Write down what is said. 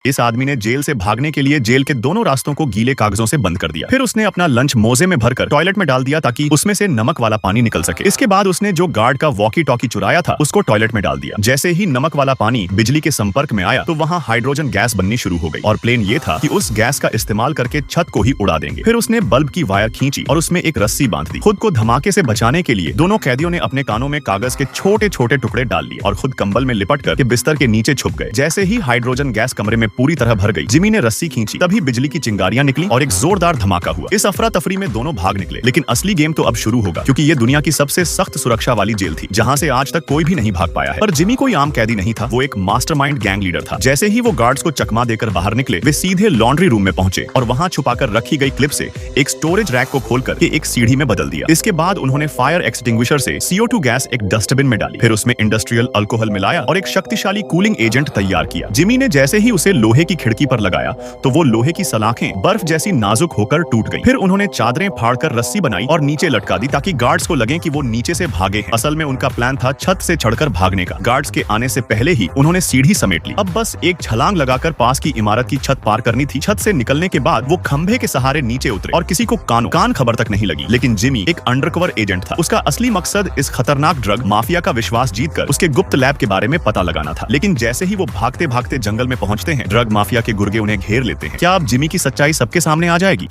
इस आदमी ने जेल से भागने के लिए जेल के दोनों रास्तों को गीले कागजों से बंद कर दिया। फिर उसने अपना लंच मोजे में भरकर टॉयलेट में डाल दिया ताकि उसमें से नमक वाला पानी निकल सके। इसके बाद उसने जो गार्ड का वॉकी टॉकी चुराया था उसको टॉयलेट में डाल दिया। जैसे ही नमक वाला पानी बिजली के संपर्क में आया तो वहाँ हाइड्रोजन गैस बननी शुरू हो गई और प्लान ये था कि उस गैस का इस्तेमाल करके छत को ही उड़ा देंगे। फिर उसने बल्ब की वायर खींची और उसमें एक रस्सी बांध दी। खुद को धमाके से बचाने के लिए दोनों कैदियों ने अपने कानों में कागज के छोटे छोटे टुकड़े डाल लिए और खुद कंबल में लिपट कर बिस्तर के नीचे छुप गए। जैसे ही हाइड्रोजन गैस कमरे में पूरी तरह भर गई, जिमी ने रस्सी खींची, तभी बिजली की चिंगारियां निकली और एक जोरदार धमाका हुआ। इस अफरा तफरी में दोनों भाग निकले, लेकिन असली गेम तो अब शुरू होगा, क्योंकि ये दुनिया की सबसे सख्त सुरक्षा वाली जेल थी जहां से आज तक कोई भी नहीं भाग पाया है। पर जिमी कोई आम कैदी नहीं था, वो एक मास्टरमाइंड गैंग लीडर था। जैसे ही वो गार्ड्स को चकमा देकर बाहर निकले, वे सीधे लॉन्ड्री रूम में पहुंचे और वहां छुपाकर रखी गई क्लिप से एक स्टोरेज रैक को खोलकर एक सीढ़ी में बदल दिया। इसके बाद उन्होंने फायर एक्सटिंग्विशर से CO2 गैस एक डस्टबिन में डाली, फिर उसमें इंडस्ट्रियल अल्कोहल मिलाया और एक शक्तिशाली कूलिंग एजेंट तैयार किया। जिमी ने जैसे ही उसे लोहे की खिड़की पर लगाया तो वो लोहे की सलाखें बर्फ जैसी नाजुक होकर टूट गईं। फिर उन्होंने चादरें फाड़कर रस्सी बनाई और नीचे लटका दी ताकि गार्ड्स को लगे कि वो नीचे से भागे हैं। असल में उनका प्लान था छत से चढ़कर भागने का। गार्ड्स के आने से पहले ही उन्होंने सीढ़ी समेट ली। अब बस एक छलांग लगाकर पास की इमारत की छत पार करनी थी। छत से निकलने के बाद वो खंभे के सहारे नीचे उतरे और किसी को कान खबर तक नहीं लगी। लेकिन जिमी एक अंडरकवर एजेंट था। उसका असली मकसद इस खतरनाक ड्रग माफिया का विश्वास जीतकर उसके गुप्त लैब के बारे में पता लगाना था। लेकिन जैसे ही वो भागते भागते जंगल में पहुंचते हैं, ड्रग माफिया के गुर्गे उन्हें घेर लेते हैं। क्या अब जिमी की सच्चाई सबके सामने आ जाएगी?